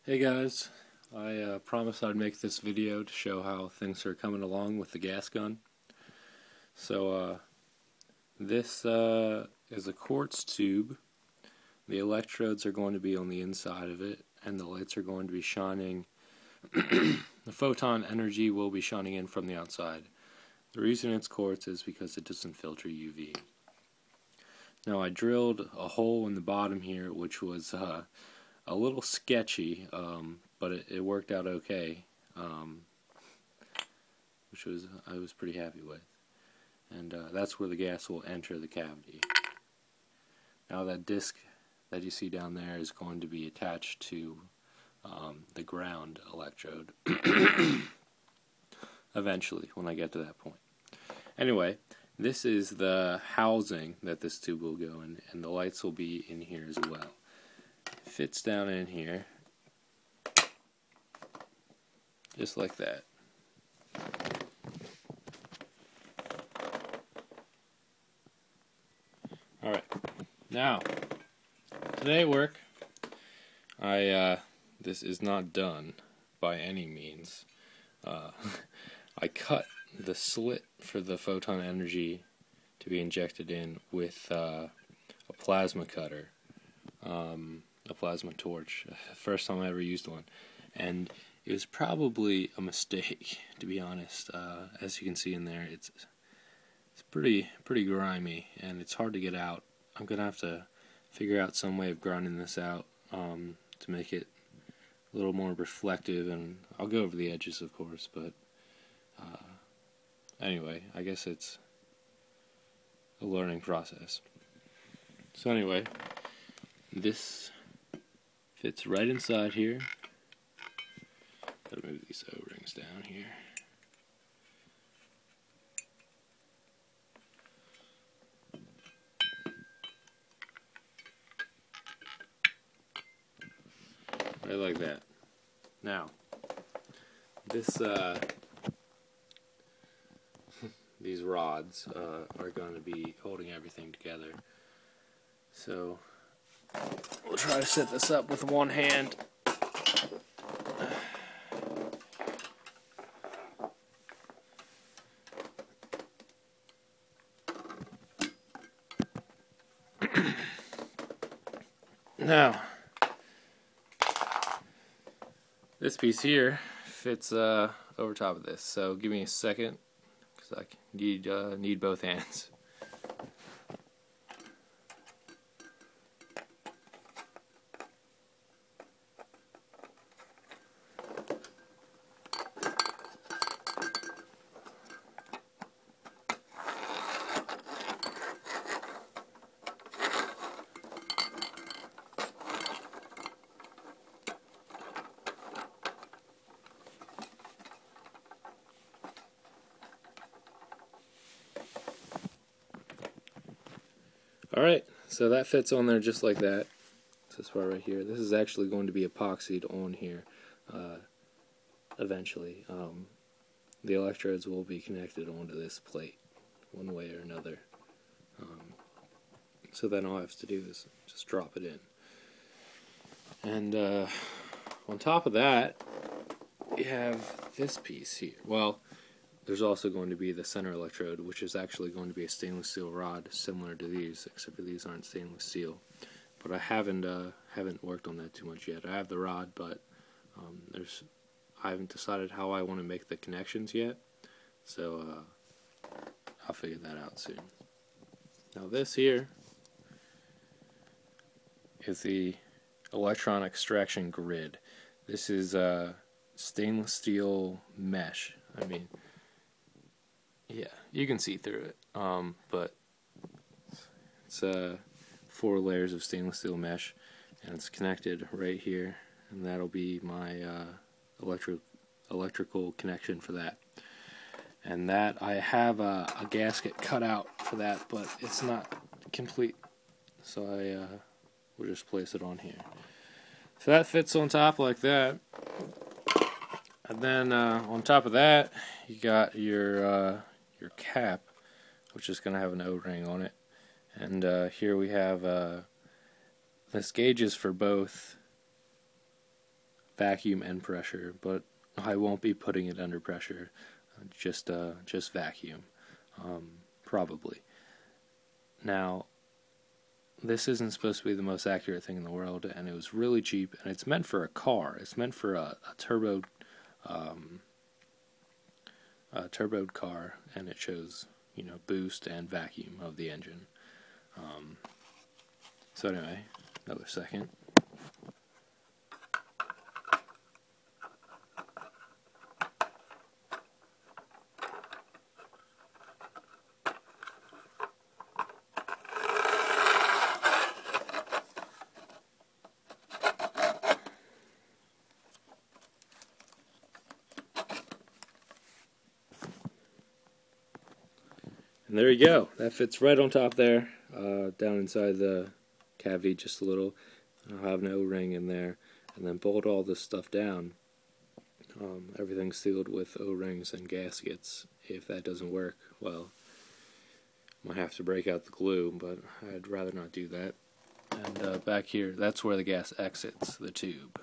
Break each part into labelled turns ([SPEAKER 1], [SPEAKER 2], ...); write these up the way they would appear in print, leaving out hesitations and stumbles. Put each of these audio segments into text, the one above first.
[SPEAKER 1] Hey guys, I promised I'd make this video to show how things are coming along with the gas gun. So this is a quartz tube. The electrodes are going to be on the inside of it, and the lights are going to be shining. The photon energy will be shining in from the outside. The reason it's quartz is because it doesn't filter UV. Now I drilled a hole in the bottom here, which was a little sketchy, but it worked out okay, which I was pretty happy with. And that's where the gas will enter the cavity. Now that disc that you see down there is going to be attached to the ground electrode eventually, when I get to that point. Anyway, this is the housing that this tube will go in, and the lights will be in here as well. Fits down in here just like that. Alright, now today at work this is not done by any means. I cut the slit for the photon energy to be injected in with a plasma cutter. A plasma torch. First time I ever used one, and it was probably a mistake, to be honest. As you can see in there, it's pretty grimy, and it's hard to get out. I'm gonna have to figure out some way of grinding this out to make it a little more reflective, and I'll go over the edges, of course. But anyway, I guess it's a learning process. So anyway, this fits right inside here. Gotta move these O-rings down here. Right like that. Now, this these rods are going to be holding everything together. So we'll try to set this up with one hand. Now, this piece here fits over top of this, so give me a second, because I need both hands. Alright, so that fits on there just like that. This part right here. This is actually going to be epoxied on here eventually. The electrodes will be connected onto this plate one way or another. So then all I have to do is just drop it in. And on top of that, we have this piece here. Well, there's also going to be the center electrode, which is actually going to be a stainless steel rod similar to these, except for these aren't stainless steel. But I haven't worked on that too much yet. I have the rod, but I haven't decided how I want to make the connections yet. So I'll figure that out soon. Now this here is the electron extraction grid. This is stainless steel mesh. I mean, yeah, you can see through it, but it's 4 layers of stainless steel mesh, and it's connected right here, and that'll be my electrical connection for that. And that, I have a gasket cut out for that, but it's not complete, so I will just place it on here. So that fits on top like that. And then on top of that, you got your cap, which is going to have an O-ring on it. And here we have this gauge is for both vacuum and pressure, but I won't be putting it under pressure, just vacuum, probably. Now, this isn't supposed to be the most accurate thing in the world, and it was really cheap, and it's meant for a car. It's meant for a turboed car, and it shows, boost and vacuum of the engine. So anyway, another second. And there you go. That fits right on top there, down inside the cavity just a little. I'll have an O-ring in there, and then bolt all this stuff down. Everything's sealed with O-rings and gaskets. If that doesn't work, well, might have to break out the glue, but I'd rather not do that. And back here, that's where the gas exits the tube.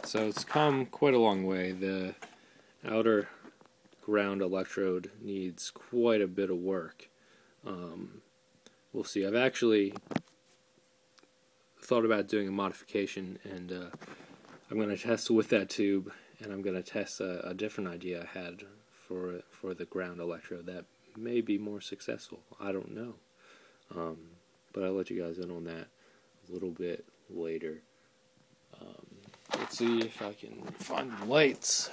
[SPEAKER 1] So it's come quite a long way. The outer ground electrode needs quite a bit of work. We'll see. I've actually thought about doing a modification, and I'm going to test with that tube, and I'm going to test a different idea I had for the ground electrode that may be more successful. I don't know. But I'll let you guys in on that a little bit later. Let's see if I can find the lights.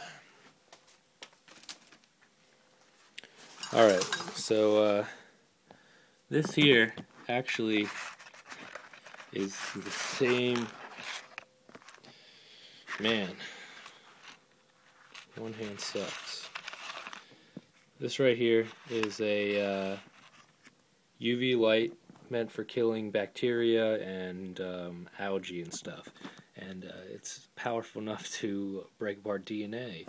[SPEAKER 1] Alright, so this here actually is the same. Man, one hand sucks. This right here is a UV light meant for killing bacteria and algae and stuff. And it's powerful enough to break apart DNA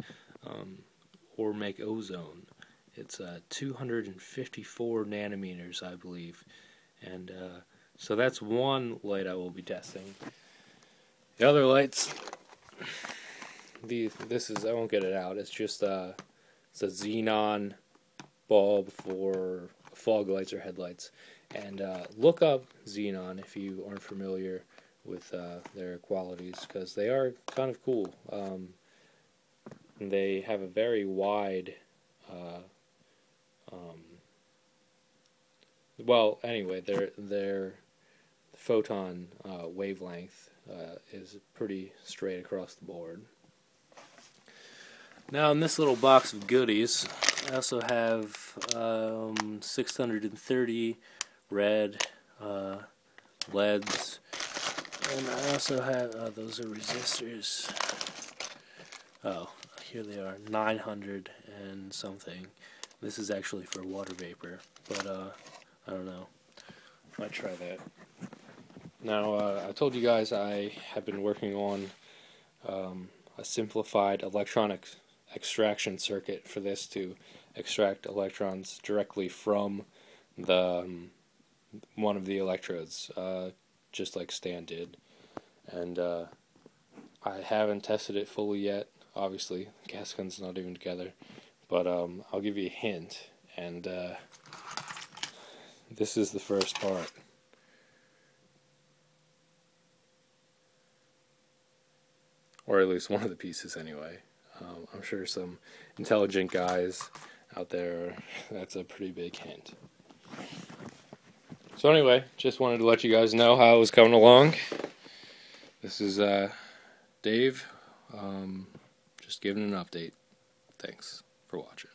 [SPEAKER 1] or make ozone. It's 254 nanometers, I believe. And so that's one light I will be testing. The other lights, I won't get it out. It's just it's a xenon bulb for fog lights or headlights. And look up xenon if you aren't familiar with their qualities, because they are kind of cool. They have a very wide well, anyway, their photon wavelength is pretty straight across the board. Now, in this little box of goodies, I also have 630 red LEDs, and I also have those are resistors. Oh, here they are, 900 and something. This is actually for water vapor, but I don't know. Might try that. Now, I told you guys I have been working on a simplified electronic extraction circuit for this to extract electrons directly from the one of the electrodes, just like Stan did. And I haven't tested it fully yet. Obviously, the gas gun's not even together. But I'll give you a hint, and this is the first part. Or at least one of the pieces, anyway. I'm sure some intelligent guys out there, that's a pretty big hint. So anyway, just wanted to let you guys know how it was coming along. This is Dave, just giving an update. Thanks for watching.